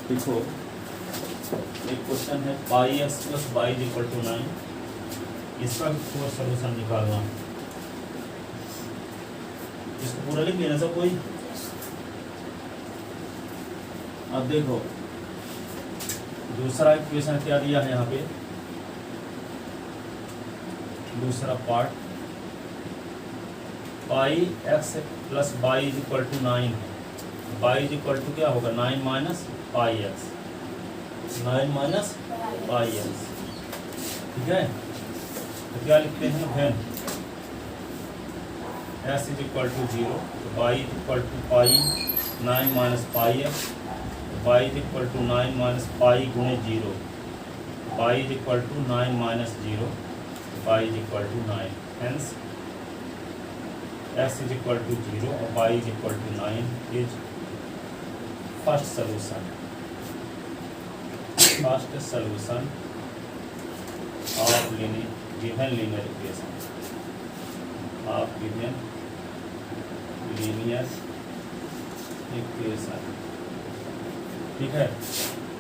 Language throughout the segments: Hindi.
देखो एक क्वेश्चन है pi x plus y equal to 9, इसका पूरा सोल्यूशन निकालना। इसको पूरा लिख देना सब कोई। अब देखो दूसरा इक्वेशन क्या दिया है यहाँ पे, दूसरा part pi x plus Y is equal to 9 है। वाई इज इक्वल टू क्या होगा 9 minus pi X, 9 minus pi X, ठीक है। तो क्या लिखते हैं when S is equal to 0, Y is equal to pi 9 minus pi X, Y is equal to 9 minus pi गुणे 0, Y is equal to 9 minus 0, Y is equal to 9, hence S is equal to 0 और Y is equal to 9 is first solution, first solution of given linear equation, of given linear equation, ठीक है।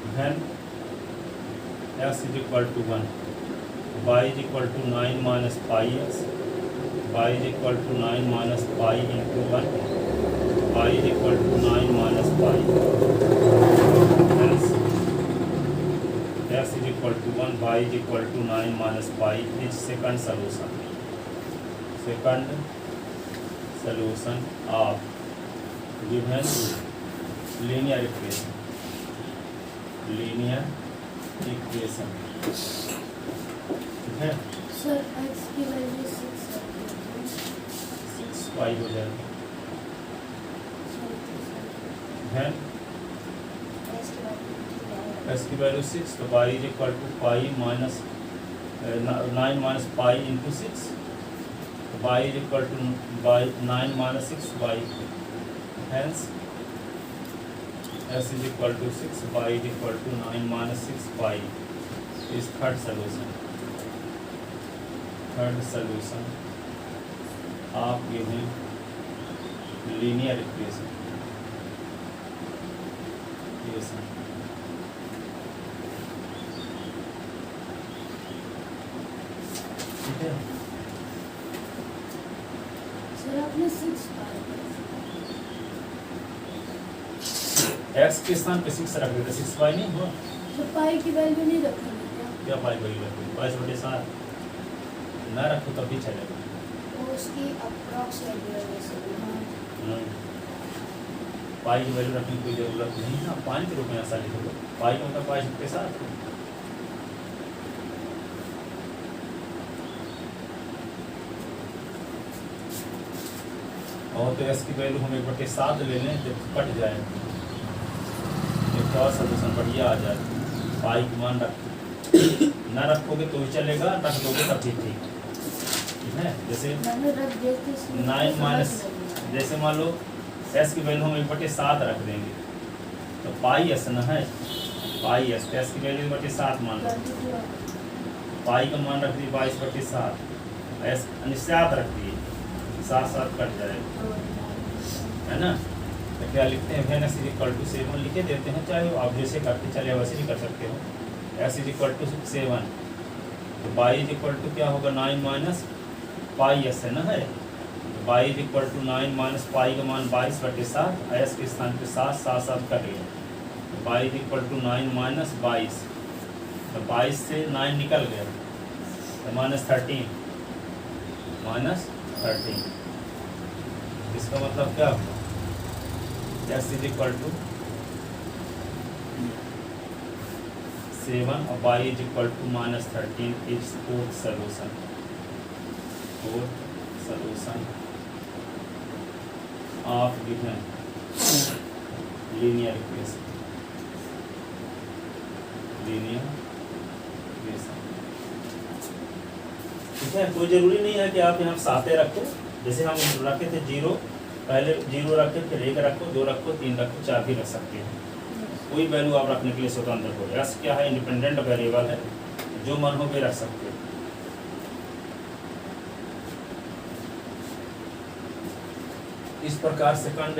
When X is equal to 1, Y is equal to 9 minus pi X, Y is equal to 9 minus pi into 1, Y is equal to 9 minus pi, X is equal to 1, Y is equal to 9 minus pi is second solution, second solution of given linear equation, linear equation, ठीक है। सर x की वैल्यू 6 है, 6 पाई हो जाएगा। है एस की वैल्यू 6, तो y is equal to pi minus 9 minus pi into 6, y is equal to 9 minus 6 y, hence S is equal to 6, y is equal to 9 minus 6 pi is third solution, third solution of given linear equation, ठीक है। सर आपने 6 पाई, एक्स के स्थान पे 6 रख देते, 6 पाई नहीं हुआ। तो पाई की वैल्यू नहीं रखेंगे क्या? क्या पाई वैल्यू रखोगे, 22/7 ना रखो तब भी चलेगा। वो उसकी अप्रॉक्सीमेट वैल्यू है। पाई की वैल्यू रखने की कोई जरूरत नहीं है, पाई के रूप में ऐसा लिखो, पाई का मतलब 22/7। और तो एस की वैल्यू हम 1/7 ले लें, जब कट जाए एक और सोल्यूशन बढ़िया आ जाए। पाई की मान रख ना रखोगे तो भी चलेगा, रख दोगे तब भी ठीक है। जैसे मैंने रख दिया कि इसमें 9 माइनस, समझ नहीं जैसे मान लो एस की वैल्यू हम 1/7 रख देंगे, तो पाई एस न है, पाई एस, एस की वैल्यू 1/7 मान लो, आया। पाई का मान रख दिए 22/7, एस अनिश्चात रख दिए, 7 कट जाएगा, है ना। तो क्या लिखते हैं, when S is equal to 7 लिखे देते हैं, चाहे आप जैसे करते चले वैसे भी कर सकते हो। एस इज इक्वल टू 7, तो वाई इज इक्वल टू क्या होगा 9 माइनस पाई एस है ना, है Y is equal to 9 minus pi का मान 22/7, एस के स्थान पे 7 कट गया, तो y is equal to 9 minus 22, तो 22 से 9 निकल गया, तो -13, इसका मतलब क्या हुआ, एस इज इक्वल टू 7 और Y is equal to -13 is fourth solution, of given linear equation, ठीक है। कोई जरूरी नहीं है कि आप यहाँ साते रखो, जैसे हम रखे थे 0, पहले 0 रखे, फिर 1 रखो, 2 रखो, 3 रखो, 4 भी रख सकते हैं, कोई वैल्यू आप रखने के लिए स्वतंत्र हो। एस क्या है, इंडिपेंडेंट वेरिएबल है, जो मन हो वे रख सकते हो। इस प्रकार सेकंड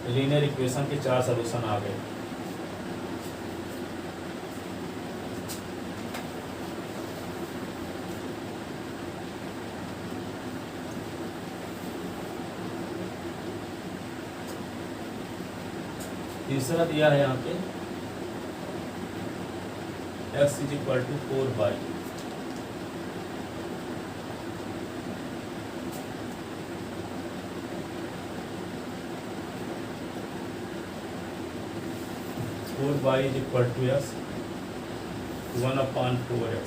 लीनियर इक्वेशन के 4 सॉल्यूशन आ गए। तीसरा दिया है यहाँ पे x is equal to 4y, y is equal to x 1/4x।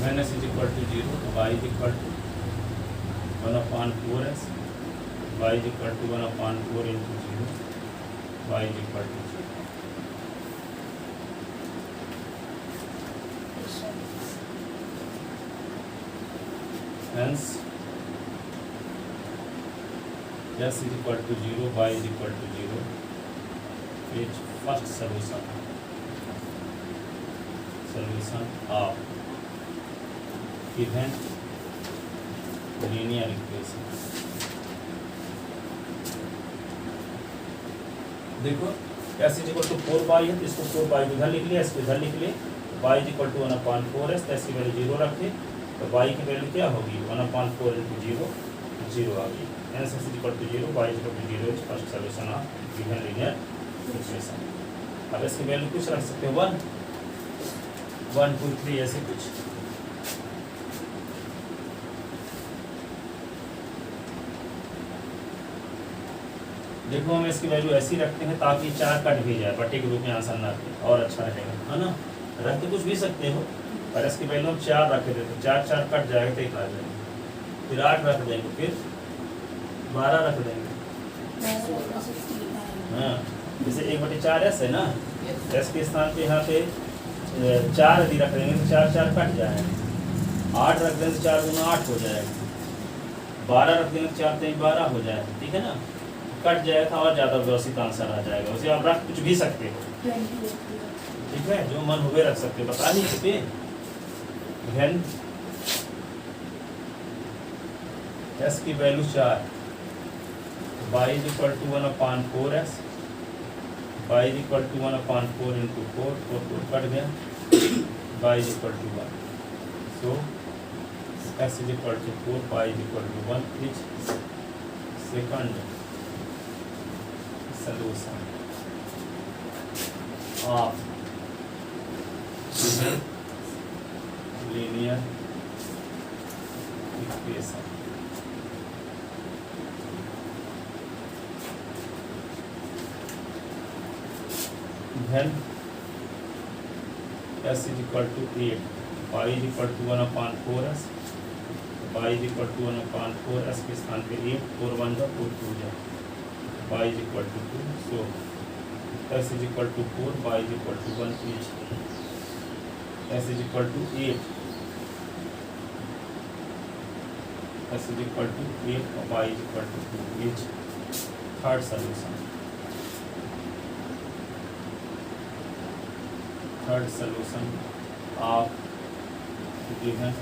Minus is equal to 0, y is equal to 1/4x, y is equal to 1/4 into 0, y is equal to 0। Hence x is equal to 0, y is equal to 0 is first solution of given linear equation। देखो x is equal to 4y है तो इसको 4y इधर लिख लिया, इसको इधर लिख लिए, y is equal to 1/4 तो x की वैल्यू 0 रखे तो y की वैल्यू क्या होगी 1/4 into 0 0 आ गई। hence x is equal to 0, y is equal to 0 is first solution of given linear equation। अब इसकी वैल्यू कुछ रख सकते हो 1 1 2 3 ऐसे कुछ। देखो हम इसकी वैल्यू ऐसी रखते हैं ताकि 4 कट भी जाए, बटे के रूप में आंसर ना रखें और अच्छा रहेगा, है ना। रख तो कुछ भी सकते हो पर इसकी वैल्यू हम 4 रख देते, 4 4 कट जाएगा तो 1 आ जाएगा, फिर 8 रख देंगे, फिर 12 रख देंगे। हाँ जैसे 1/4 ऐसे है ना, एस के स्थान पे यहाँ पे 4 यदि रख देंगे तो 4 4 कट जाएगा, 8 रख देंगे तो 4 गुना 8 हो जाएगा, 12 रख देंगे तो 4 3 12 हो जाएगा, ठीक है ना। कट जाएगा और ज़्यादा व्यवस्थित आंसर आ जाएगा। उसे आप रख कुछ भी सकते हो, ठीक है, जो मन हुए रख सकते हो, बता नहीं इस पे। Then s की value 4, y is equal to 1/4x, y is equal to 1/4 into 4 कट गया, y is equal to 1। So s is equal to 4, y is equal to 1 is second solution of linear equation। Then s is equal to 8, y is equal to 1/4s, y is equal to 1/4, s के स्थान पे 8, 4 1 जा 4 2 जा, y is equal to 2, so s is equal to 4, y is equal to 1 each, s is equal to 8, s is equal to 8, y is equal to 2 each, third solution of given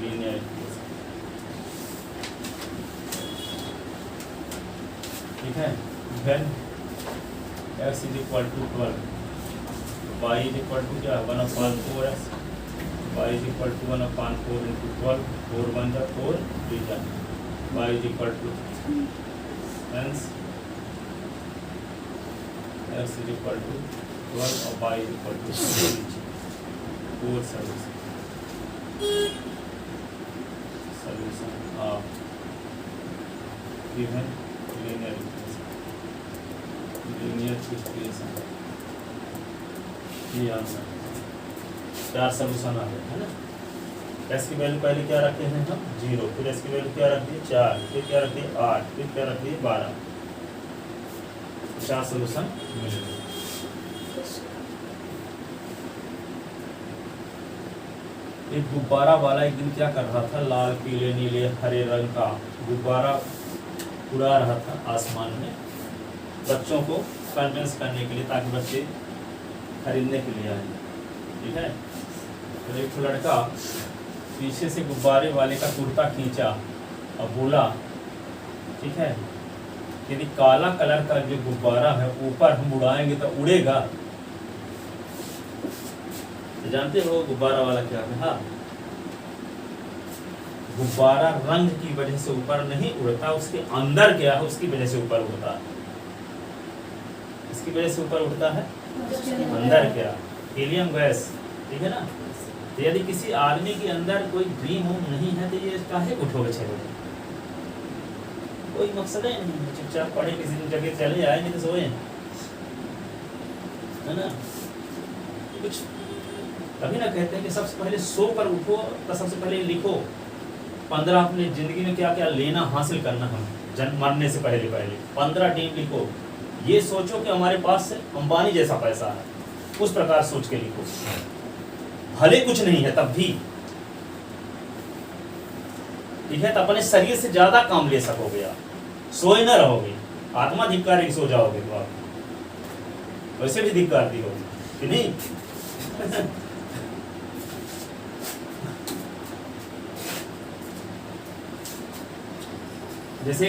linear equation, ठीक है। When x is equal to 12, y is equal to क्या 1/4x, y is equal to 1/4 into 12, 4 1 जा 4 3 जा, y is equal to, hence x is equal to 12 और y is equal to 4 solution of given linear equation। ये आंसर 4 सॉल्यूशन आ गए, है ना। s की वैल्यू पहले क्या रखे हैं हम 0, फिर s की वैल्यू क्या रख दी 4, फिर क्या रख दी 8, फिर क्या रख दी 12, 4 सॉल्यूशन मिल गए। एक गुब्बारा वाला एक दिन क्या कर रहा था, लाल पीले नीले हरे रंग का गुब्बारा उड़ा रहा था आसमान में बच्चों को कन्विंस करने के लिए, ताकि बच्चे खरीदने के लिए आए। ठीक है, तो एक लड़का पीछे से गुब्बारे वाले का कुर्ता खींचा और बोला, ठीक है, यदि काला कलर का जो गुब्बारा है ऊपर हम उड़ाएंगे तो उड़ेगा। तो जानते हो गुब्बारा वाला क्या कहा? गुब्बारा रंग की वजह से ऊपर नहीं उड़ता, उसके अंदर क्या है उसकी वजह से ऊपर उड़ता है। इसकी वजह से ऊपर उड़ता है अंदर क्या? Helium gas. ठीक है ना? तो यदि किसी आदमी के अंदर कोई ड्रीम होम नहीं है तो ये काहे उठोगे छेड़ोगे? कोई मकसद ही नहीं है। चुपचाप पढ़े किसी जगह चले आए, नहीं तो सोए, है ना? कुछ कभी ना कहते हैं कि सबसे पहले सो कर उठो तो सबसे पहले लिखो 15 अपनी जिंदगी में क्या क्या लेना हासिल करना हम जन्म मरने से पहले 15 टीम लिखो। ये सोचो कि हमारे पास अंबानी जैसा पैसा है, उस प्रकार सोच के लिखो। भले कुछ नहीं है तब भी, ठीक है, तो अपने शरीर से ज्यादा काम ले सकोगे आप। सोए न रहोगे, आत्मा धिक्कार की सो जाओगे तो आप वैसे भी धिक्कार दी होगी कि नहीं? जैसे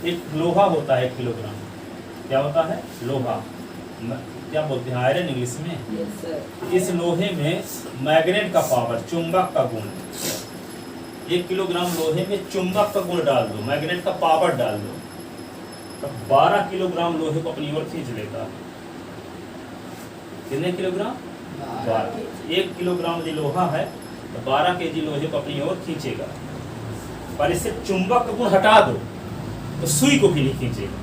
एक लोहा होता है 1 किलोग्राम, क्या होता है? लोहा, क्या बोलते हैं, आयरन इंग्लिश में। इस लोहे में मैग्नेट का पावर, चुंबक का गुण, 1 किलोग्राम लोहे में चुंबक का गुण डाल दो, मैग्नेट का पावर डाल दो, तो 12 किलोग्राम लोहे को अपनी ओर खींच लेता है। कितने किलोग्राम? 12। 1 किलोग्राम यदि लोहा है तो 12 केजी लोहे को अपनी ओर खींचेगा। पर इससे चुंबक का गुण हटा दो तो सुई को भी नहीं खींचेगा।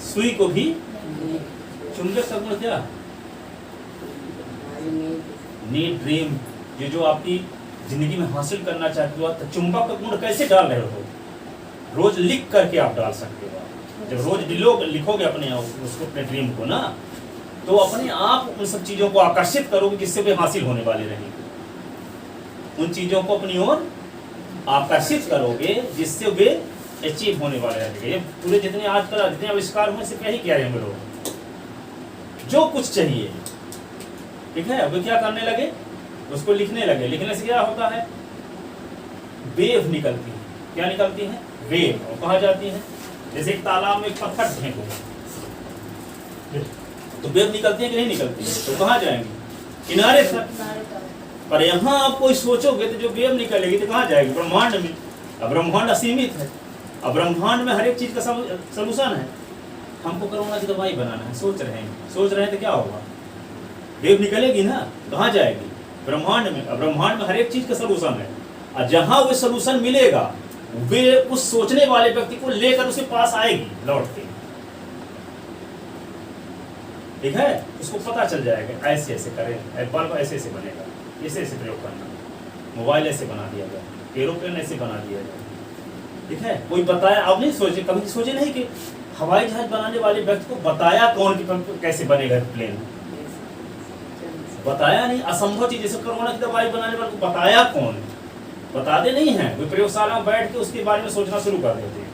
सुई को भी चुंबक का गुण क्या? नीड, ड्रीम, ये जो आपकी जिंदगी में हासिल करना चाहते हो, तो चुंबक का गुण कैसे डाल रहे हो? रोज लिख करके आप डाल सकते हो। जब रोज लिखोगे अपने उसको, अपने ड्रीम को ना, तो अपने आप उन सब चीजों को आकर्षित करोगे जिससे वे हासिल होने वाले रहेंगे। उन चीजों को अपनी ओर आकर्षित करोगे जिससे वे अचीव होने वाले रहेंगे। ये पूरे जितने आजकल जितने आविष्कार हुए सिर्फ यही कह रहे हैं हम लोग, जो कुछ चाहिए, ठीक है, वे क्या करने लगे? उसको लिखने लगे। लिखने से क्या होता है? वेव निकलती है। क्या निकलती है? वेव। और कहाँ जाती है? जैसे एक तालाब में एक पत्थर फेंको तो वेव निकलती है कि नहीं निकलती है? तो कहाँ जाएंगी? किनारे तक। पर यहाँ आप कोई सोचोगे तो जो वेव निकलेगी तो कहाँ जाएगी? ब्रह्मांड में। अब ब्रह्मांड असीमित है, अब ब्रह्मांड में हर एक चीज का सलूशन है। हमको कोरोना की दवाई बनाना है, सोच रहे हैं तो क्या होगा? वेव निकलेगी ना, कहाँ जाएगी? ब्रह्मांड में। अब ब्रह्मांड में हर एक चीज का सलूशन है, और जहां वो सलूशन मिलेगा वे उस सोचने वाले व्यक्ति को लेकर उसके पास आएगी लौट के। ठीक है, उसको पता चल जाएगा ऐसे ऐसे करें, बल्ब ऐसे ऐसे बनेगा, ऐसे ऐसे प्रयोग करना, मोबाइल ऐसे बना दिया जाए, एरोप्लेन ऐसे बना दिया जाए। ठीक है, कोई बताया, अब नहीं सोचे, कभी सोचे नहीं कि हवाई जहाज बनाने वाले व्यक्ति को बताया कौन कि कैसे बनेगा प्लेन? बताया नहीं। असंभव चीज, जैसे कोरोना की दवाई बनाने वाले को बताया कौन? बताते नहीं है। वे प्रयोगशाला में बैठ के उसके बारे में सोचना शुरू कर देते हैं।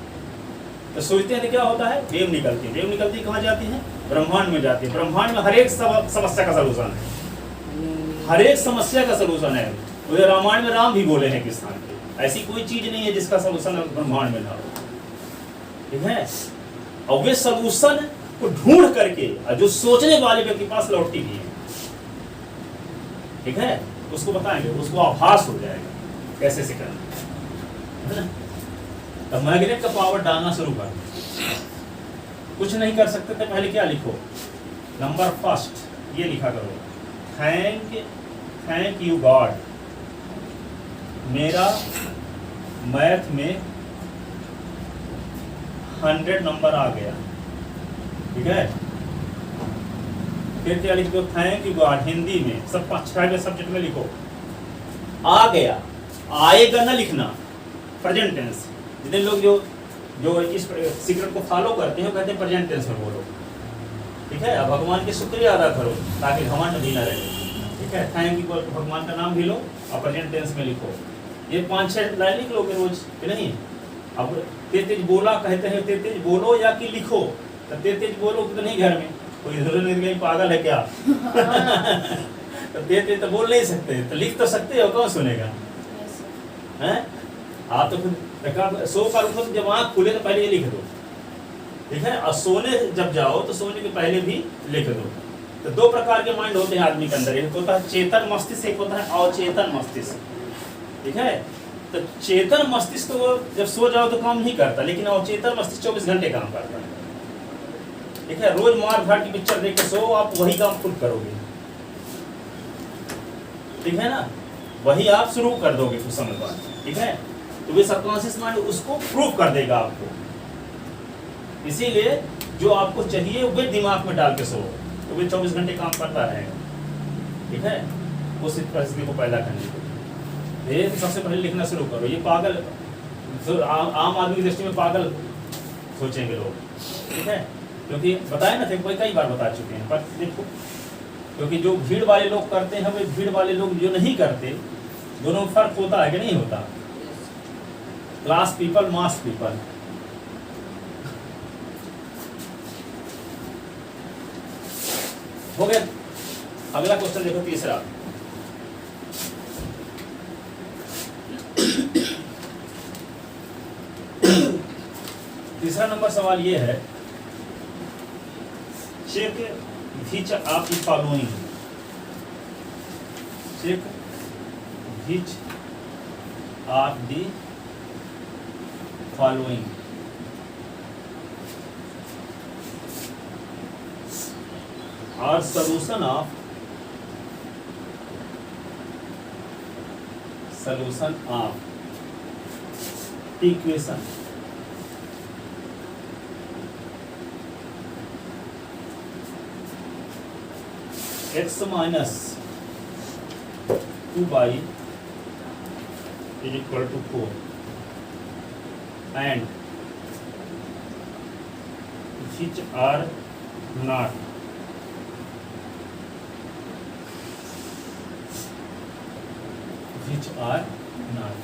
तो सोचते हैं तो क्या होता है? वेव निकलती है। वेव निकलती कहाँ जाती है? ब्रह्मांड में जाती है। ब्रह्मांड में हर एक समस्या का सलूशन है, हर एक समस्या का सलूशन है। तो रामायण में राम भी बोले हैं किसान के, ऐसी कोई चीज नहीं है जिसका सलूशन ब्रह्मांड में ना हो। ठीक है, और वे सलूशन को ढूंढ करके जो सोचने वाले व्यक्ति के पास लौटती भी है। ठीक है, उसको बताएंगे, उसको आभास हो जाएगा कैसे से करना है ना। तो मैग्नेट का पावर डालना शुरू कर। कुछ नहीं कर सकते तो पहले क्या लिखो? नंबर फर्स्ट ये लिखा करो, थैंक यू गॉड, मेरा मैथ में 100 नंबर आ गया। ठीक है, फिर क्या लिखो? थैंक यू गॉड, हिंदी में सब 6 सब्जेक्ट में लिखो, आ गया। आएगा ना लिखना, प्रेजेंट टेंस। जितने लोग जो इस सीक्रेट को फॉलो करते हैं कहते हैं प्रेजेंट टेंस में बोलो। ठीक है, अब भगवान के शुक्रिया अदा करो ताकि घमंड भी ना रहे। ठीक है, थैंक यू, भगवान का नाम भी लो और प्रेजेंट टेंस में लिखो। ये 5-6 लाइन लिख लोगे रोज कि नहीं। अब तेज बोला कहते हैं, तेज बोलो या कि लिखो, तो तेज बोलो तो नहीं घर में कोई इधर उधर कहीं पागल है क्या तो तेज तो बोल नहीं सकते, तो लिख तो सकते हो, कौन सुनेगा हैं। आप तो खुद सो कर उठो तो जब आँख खुले तो पहले ये लिख दो, ठीक है। और सोने जब जाओ तो सोने के पहले भी लिख दो। तो दो प्रकार के माइंड होते हैं आदमी के अंदर, एक होता है चेतन मस्तिष्क, एक होता है अचेतन मस्तिष्क, ठीक है। तो चेतन मस्तिष्क तो जब सो जाओ तो काम नहीं करता, लेकिन अचेतन मस्तिष्क 24 घंटे काम करता है, ठीक है। रोज मार धाड़ की पिक्चर देख के सो, आप वही काम खुद करोगे, ठीक है ना, वही आप शुरू कर दोगे कुछ समय बाद, ठीक है। तो वे सबकॉन्शियस माइंड उसको प्रूव कर देगा आपको। इसीलिए जो आपको चाहिए वे दिमाग में डाल के सो, तो वे 24 घंटे काम करता रहेगा, ठीक है। उस परिस्थिति को पैदा करने के लिए सबसे पहले लिखना शुरू करो। ये पागल तो आम आदमी की दृष्टि में पागल सोचेंगे लोग, ठीक है, क्योंकि बताए ना थे कई बार बता चुके हैं। पर देखो, क्योंकि जो भीड़ वाले लोग करते हैं वे भीड़ वाले लोग जो नहीं करते, दोनों में फर्क होता है कि नहीं होता। क्लास पीपल, मास पीपल, हो गया। अगला क्वेश्चन देखो, तीसरा। तीसरा नंबर सवाल ये है, check which of the following, check which of the following are solution of equation x minus 2y is equal to 4 and which are not which are not।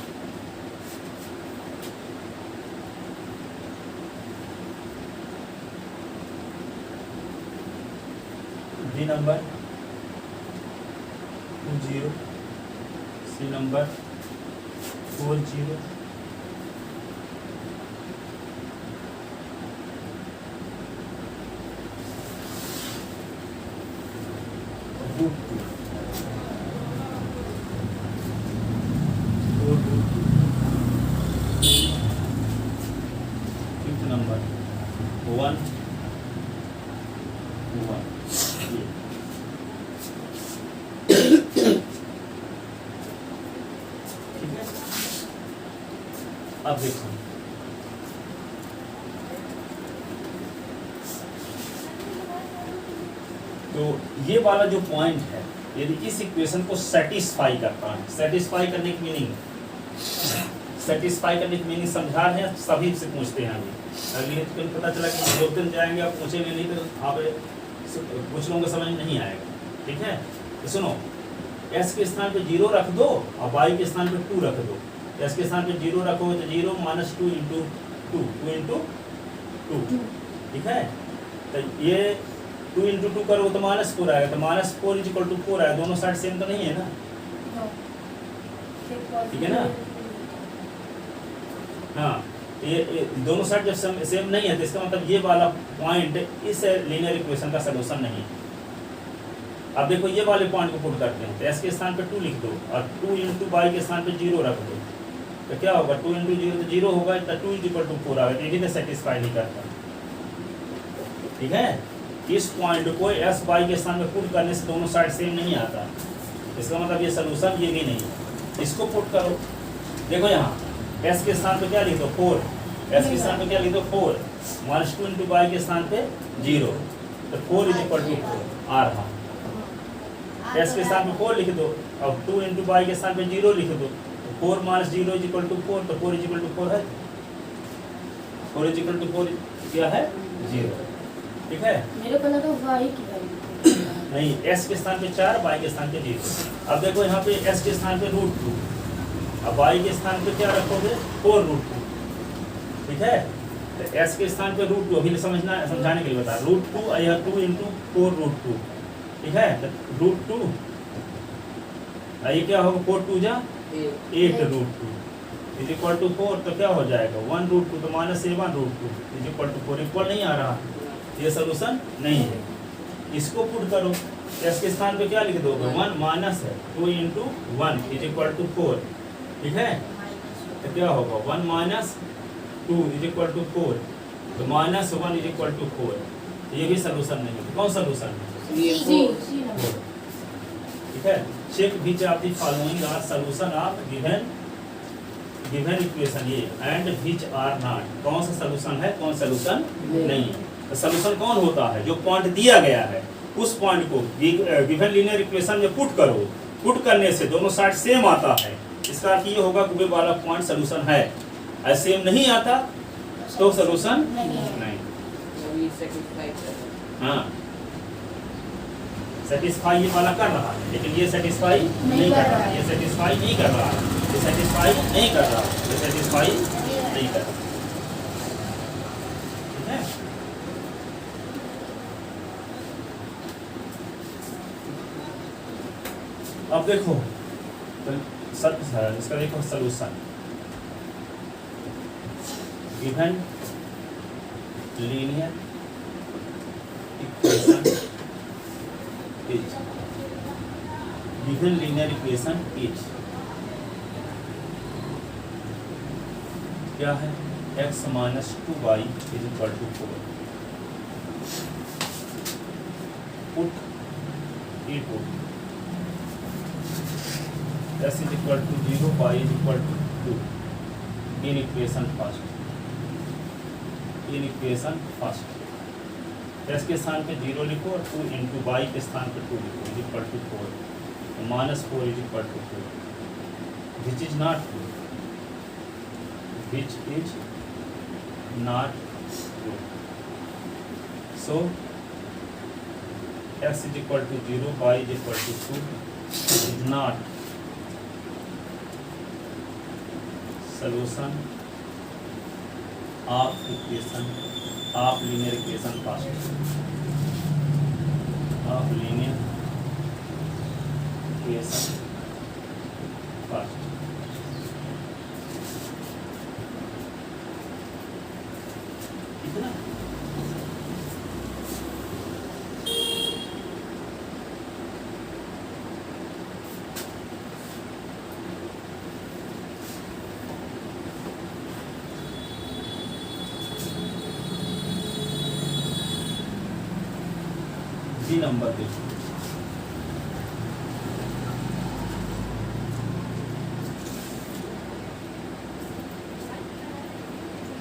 B number 20, C number 40, root 2, fifth number 1, 1। ठीक है, अब देखो तो ये वाला जो पॉइंट है, यदि इस इक्वेशन को सेटिस्फाई करता है, सेटिस्फाई करने की मीनिंग, सेटिस्फाई करने की मीनिंग समझा रहे हैं, सभी से पूछते हैं अभी। अगली तो पता चला कि 2 दिन जाएंगे आप पूछेंगे नहीं तो आप कुछ लोगों को समझ नहीं आएगा, ठीक है। तो सुनो, s के स्थान पे 0 रख दो और y के स्थान पे 2 रख दो। s के स्थान पे 0 रखोगे तो 0 माइनस 2 इंटू 2, ठीक है। तो ये 2 इंटू 2 करोगे तो -4 आएगा, तो -4 इज इक्वल टू 4 आएगा। दोनों साइड सेम तो नहीं है ना, ठीक है ना। हाँ, ये दोनों साइड जब सेम नहीं है तो इसका मतलब ये वाला पॉइंट इस लीनियर इक्वेशन का सलूशन नहीं है। अब देखो ये वाले पॉइंट को पुट करते हैं, तो s के स्थान पे 2 लिख दो और 2 इंटू y के स्थान पे 0 रख दो, तो क्या होगा 2 इंटू 0 तो 0 होगा, तो 2 इज इक्वल टू 4 आएगा। ये भी तो सेटिस्फाई नहीं करता, ठीक है। इस पॉइंट को s y के स्थान पे पुट करने से दोनों साइड सेम नहीं आता, इसका मतलब ये सलूशन ये भी नहीं है। इसको पुट करो, देखो यहाँ s के स्थान पे क्या लिख दो 4, s के स्थान पे क्या लिख दो 4, माइनस 2 इंटू y के स्थान पे 0, तो 4 इज इक्वल टू 4 आ रहा। s के स्थान पे 4 लिख दो, अब 2 इंटू y के स्थान पे 0 लिख दो, तो 4 माइनस 0 इज इक्वल टू 4, तो 4 इज इक्वल टू 4 है, 4 इज इक्वल टू 4 क्या है 0, ठीक है। मेरे को लगा y की वैल्यू नहीं, s के स्थान पे 4, y के स्थान पे 0। अब देखो यहाँ पे s के स्थान पे √2, अब y के स्थान पे क्या रखोगे 4√2, ठीक है। तो s के स्थान पे √2, अभी समझाने के लिए बता, √2 यह 2 × 4√2, ठीक है। तो √2 ये क्या होगा, 4 2 जा 8√2 इज इक्वल टू 4, तो क्या हो जाएगा 1√2, तो -7√2 इज इक्वल टू 4, इक्वल नहीं आ रहा, ये सोल्यूशन नहीं है। इसको पुट करो, s के स्थान पे क्या लिख दोगे 1 माइनस है 2 × 1 इज इक्वल टू 4, ठीक है। तो क्या होगा 1 माइनस 2 इज इक्वल टू 4, तो -1 इज इक्वल टू 4, ये भी सोल्यूशन नहीं है। कौन सोल्यूशन है, सी नंबर। ठीक है। Check which of the following are solution of given equation ये एंड विच आर नॉट, कौन सा सोल्यूशन है कौन सोल्यूशन नहीं है। तो सोल्यूशन कौन होता है, जो पॉइंट दिया गया है उस पॉइंट को गिवन लीनियर इक्वेशन में पुट करो, पुट करने से दोनों साइड सेम आता है, इसका अर्थ ये होगा कि वे वाला पॉइंट सोल्यूशन है। अगर सेम नहीं आता तो सोल्यूशन नहीं। हाँ, सेटिस्फाई ये वाला कर रहा है, लेकिन ये सेटिस्फाई नहीं कर रहा है, ये सेटिस्फाई नहीं कर रहा है, ये सेटिस्फाई नहीं कर रहा है, ये सेटिस्फाई नहीं कर रहा, ठीक है। अब देखो तो इसका देखो solution, given linear equation is, given linear equation is क्या है, x - 2y is equal to 4, put s is equal to 0, y is equal to 2 in equation first, in equation first. s के स्थान पे 0 लिखो और 2 × y के स्थान पे 2 लिखो इज इक्वल टू 4, तो -4 is equal to 4, which is not true, which is not true. So x is equal to 0, y is equal to 2 is not solution of equation of linear equation first, of linear equation first। कितना बी नंबर देखो,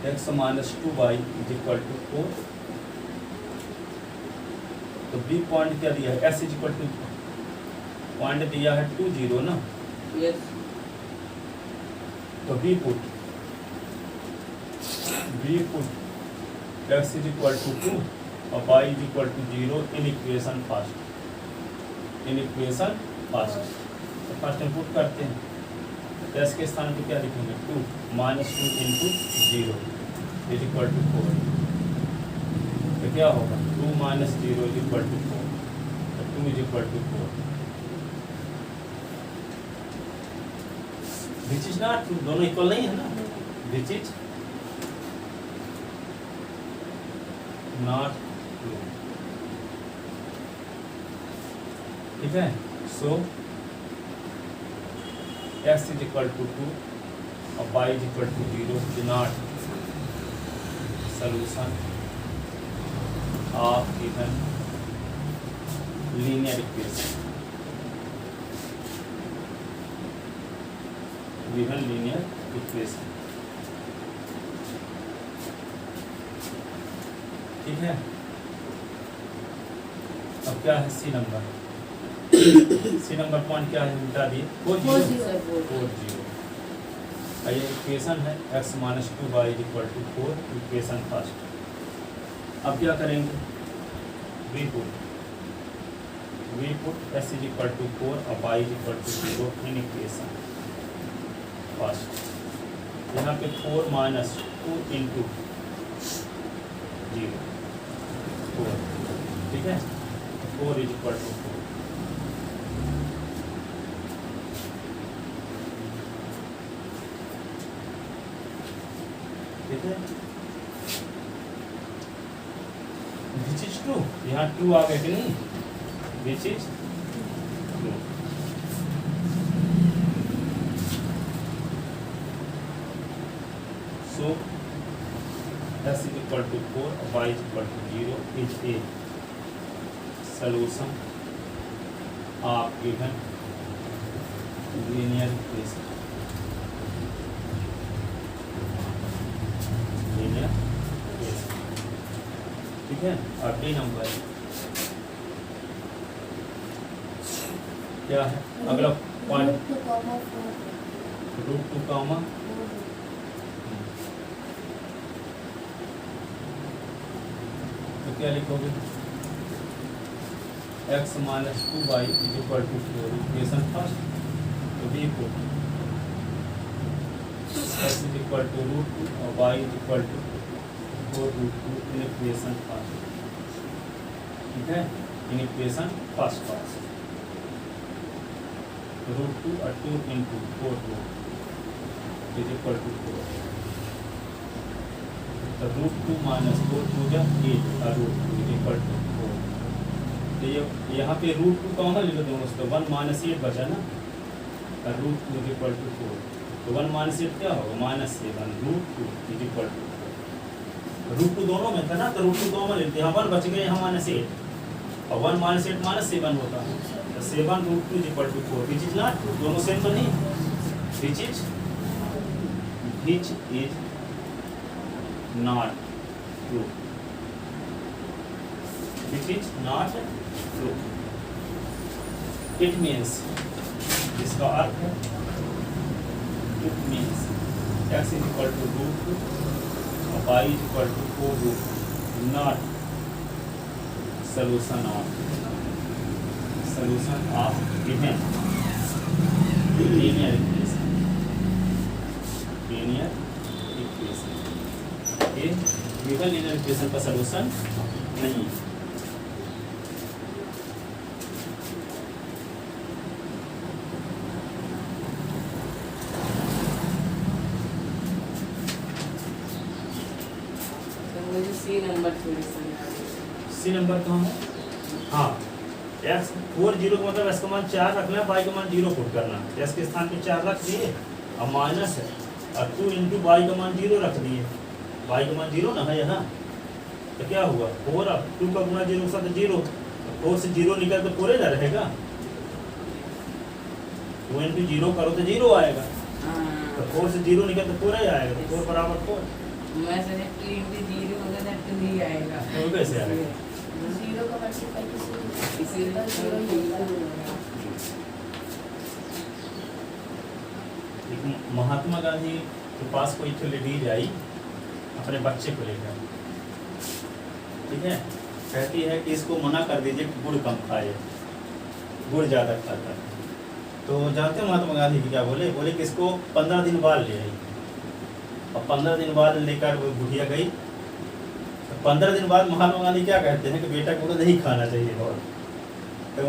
x - 2y is equal to 4, तो बी पॉइंट क्या दिया है, s is equal to point दिया है 2 0 ना, यस, तो B put x is equal to 2 और y is equal to 0 in equation first, in equation first. तो फर्स्ट में पुट करते हैं, s के स्थान पे क्या लिखेंगे 2 - 2 × 0 इज इक्वल टू 4, तो क्या होगा 2 - 0 इज इक्वल टू 4, तो 2 is equal to 4, which is not true, दोनों इक्वल नहीं है ना, विच इज नॉट ट्रू, ठीक है। So x is equal to 2 और y is equal to 0 is not solution of given linear equation, given linear equation, ठीक है। अब क्या है C number, C number point क्या है, मिटा दिए 4 0, ये इक्वेशन है x - 2y is equal to 4, equation first. अब क्या करेंगे, we put s is equal to 4 और y is equal to 0 in equation, first. यहाँ पे 4 माइनस 2 इंटू 0 4, ठीक है, 4 इज इक्वल टू 4। ठीक है, विच इज ट्रू, यहाँ ट्रू आ गया कि नहीं, which is true. So s is equal to 4, y is equal to 0 is a solution of given linear equation. Linear equation, ठीक है। अगली नंबर क्या है, अगला पॉइंट √2 कॉमा क्या लिखोगे, x minus 2y is equal to 4, equation first, तो b को x इज इक्वल टू √2 और y is equal to 4√2 in equation first, ठीक है, इन इक्वेशन फर्स्ट √2 और 2 इंटू 4 इज इक्वल टू 4, तो √2 माइनस 4 2 जा 8 और √2 इक्वल टू 4। तो ये यहाँ पे √2 कॉमन ले लो दोनों से, तो 1 माइनस 8 बचा ना, और √2 इक्वल टू 4, तो 1 माइनस 8 क्या होगा, -7 √2 इज इक्वल टू 4। √2 दोनों में था ना, तो √2 कॉमन लेते, यहाँ 1 बच गए, यहाँ -8, और 1 माइनस 8 -7 होता, तो 7 √2 is equal to 4, which is not true, दोनों सेम तो नहीं, which is not true, which is not true, it means, इसका अर्थ है, it means x is equal to √2 और y is equal to 4√2 not solution of given linear equation, ये गिवन लिनियर इक्वेशन का सलूशन नहीं है। मुझे सी नंबर कहाँ है, हाँ, x 4 0 का मतलब x का मान 4 रखना है, y का मान 0 पुट करना, x के स्थान पे 4 रख दिए, अब माइनस है, और 2 इंटू y का मान 0 रख दिए, y का मान 0 ना है यहाँ, तो क्या हुआ 4, अब 2 का गुना 0 के साथ 0, 4 से 0 निकल तो 4 ना रहेगा, 2 इंटू 0 करो तो 0 आएगा, तो 4 से 0 निकल तो 4 ही आएगा, तो 4 बराबर 4, मैं सोचा 2 इंटू 0 होगा तो 2 ही आएगा, तो कैसे आएगा, 0 का मल्टीप्लाई इसीलिए 0 ही होगा। महात्मा गांधी के पास कोई तो लेडीज आई अपने बच्चे को लेकर, ठीक है, कहती है कि इसको मना कर दीजिए कि गुड़ कम खाए, गुड़ ज़्यादा खाता है। तो जानते हो महात्मा गांधी की क्या बोले, बोले कि इसको 15 दिन बाद ले आई, और 15 दिन बाद लेकर वो बुढ़िया गई, तो 15 दिन बाद महात्मा गांधी क्या कहते हैं कि बेटा को नहीं खाना चाहिए बहुत, तो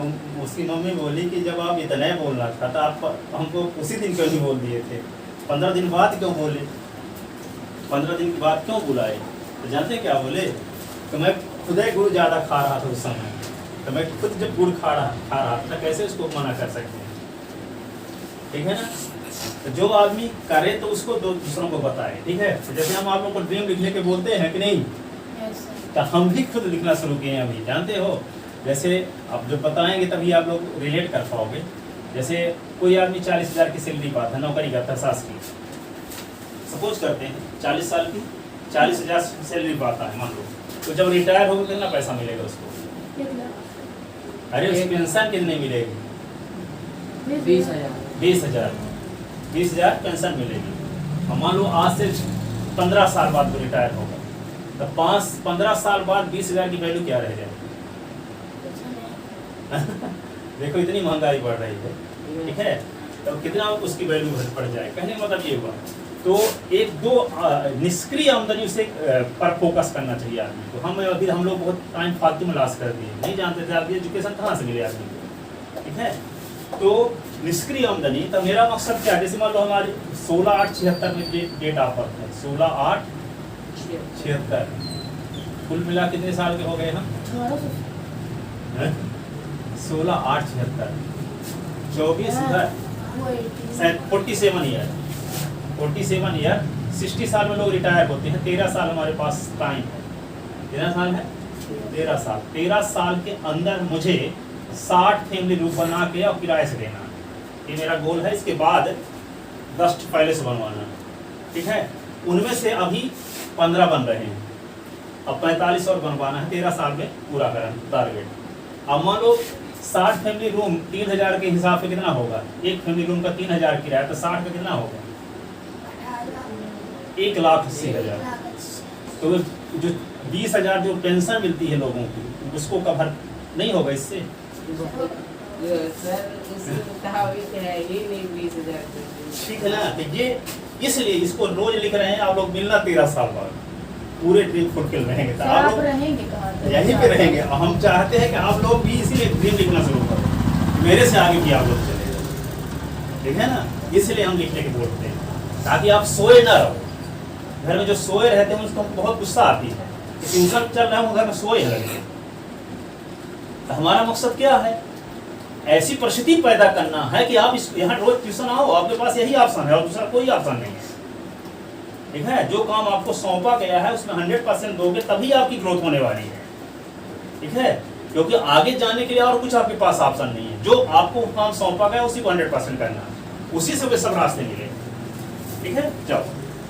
उसकी मम्मी बोली कि जब आप इतना ही बोलना था तो आप हमको उसी दिन क्यों नहीं बोल दिए थे, 15 दिन बाद क्यों बोले, 15 दिन के बाद क्यों बुलाए, तो जानते क्या बोले, तो मैं खुद ही गुड़ ज़्यादा खा रहा था उस समय, तो मैं खुद जब गुड़ खा रहा था कैसे उसको मना कर सकते हैं, ठीक है ना। तो जो आदमी करे तो उसको दूसरों को बताए, ठीक है। तो जैसे हम आप लोग को ड्रीम लिखने के बोलते हैं कि नहीं, तो हम भी खुद लिखना शुरू किए हैं अभी, जानते हो। जैसे आप जब बताएंगे तभी आप लोग रिलेट कर पाओगे। जैसे कोई आदमी 40,000 की सैलरी पाता है, नौकरी करता है सास की, सपोज करते हैं 40 साल की 40,000 सैलरी पाता है मान लो, तो जब रिटायर होगा कितना पैसा मिलेगा उसको? अरे उस पेंशन कितनी मिलेगी? 20,000 पेंशन मिलेगी। और मान लो आज से 15 साल बाद वो रिटायर होगा, तो 15 साल बाद 20,000 की वैल्यू क्या रह जाएगी? देखो इतनी महंगाई बढ़ रही है, ठीक है। तो कितना उसकी वैल्यू बढ़ जाए। कहने का मतलब ये हुआ। तो एक दो निष्क्रिय आमदनी से पर फोकस करना चाहिए आदमी को। हम लोग बहुत टाइम फालतू में लॉस कर दिए, नहीं जानते थे आप एजुकेशन कहाँ से मिले आदमी को, ठीक है। तो निष्क्रिय आमदनी, तो मेरा मकसद क्या है, जैसे मान लो हमारे 16/8/76 में डेट ऑफ बर्थ है, 16/8/76, कुल मिला कितने साल के हो गए हम? 16/8/76, 24 47 ईयर, 47 ईयर, 60 साल में लोग रिटायर होते हैं। 13 साल हमारे पास टाइम है। कितना साल है? 13 साल। 13 साल के अंदर मुझे 60 फैमिली रूम बना के और किराए से देना, ये मेरा गोल है। इसके बाद 10 पैलेस बनवाना, ठीक है। उनमें से अभी 15 बन रहे हैं, अब 45 और बनवाना है, 13 साल में पूरा करना टारगेट। अब मान लो 60 फैमिली रूम 3000 के हिसाब से कितना होगा? एक फैमिली रूम का 3000 किराया, तो 60 का कितना होगा? 1,80,000। तो जो 20,000 जो पेंशन मिलती है लोगों की, उसको कवर नहीं होगा इससे? सर उसमें मुताबिक है ही नहीं 20,000। ठीक है ना। तो ये इसलिए इसको रोज लिख रहे हैं। आप लोग मिलना 13 साल बाद पूरे ड्रीम फुलफिल रहेंगे, तो आप आप लोग रहेंगे कहाँ पे? यहीं पे रहेंगे। और हम चाहते हैं कि आप लोग भी इसीलिए ड्रीम लिखना शुरू करो, मेरे से आगे भी आप लोग चले जाओ, ठीक है ना। इसलिए हम लिखने के बोलते हैं, ताकि आप सोए ना रहो। घर में जो सोए रहते हैं उसको बहुत गुस्सा आती है, ट्यूशन चल रहा है घर में सोए लगे। तो हमारा मकसद क्या है? ऐसी परिस्थिति पैदा करना है कि आप यहाँ रोज ट्यूशन आओ, आपके पास यही ऑप्शन है और दूसरा कोई ऑप्शन नहीं है, ठीक है। जो काम आपको सौंपा गया है उसमें 100% दोगे, तभी आपकी ग्रोथ होने वाली है, ठीक है। क्योंकि आगे जाने के लिए और कुछ आपके पास ऑप्शन नहीं है। जो आपको काम सौंपा गया उसी को 100% करना है, उसी से सब रास्ते मिले, ठीक है। जाओ,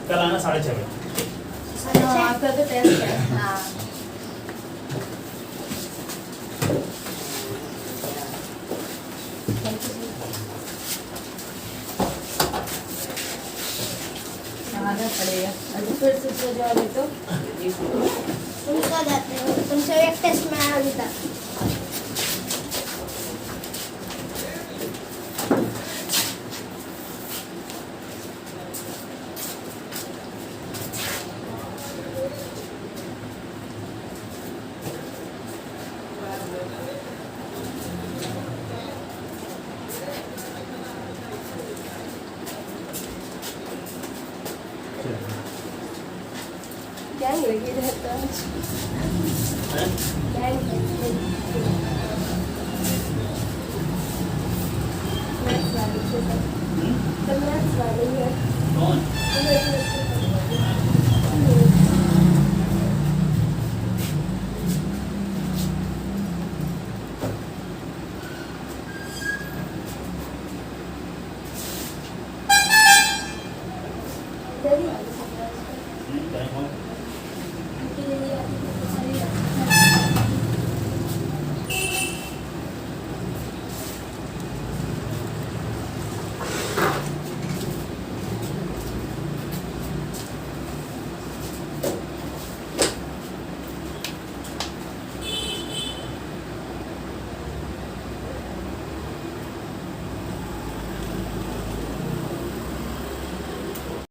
कल आना 6:30 बजे। हाँ, आपका तो टेस्ट है। हाँ आना पड़ेगा। अभी फिर से सो जाओगे तो तुम सो जाते हो, तुमसे एक टेस्ट में आया अभी तक। गैंग लगी रहता है, गैंग मैथ्स वाली से सब मैथ्स वाली है। कौन? इधर ही वाली से। टाइम हो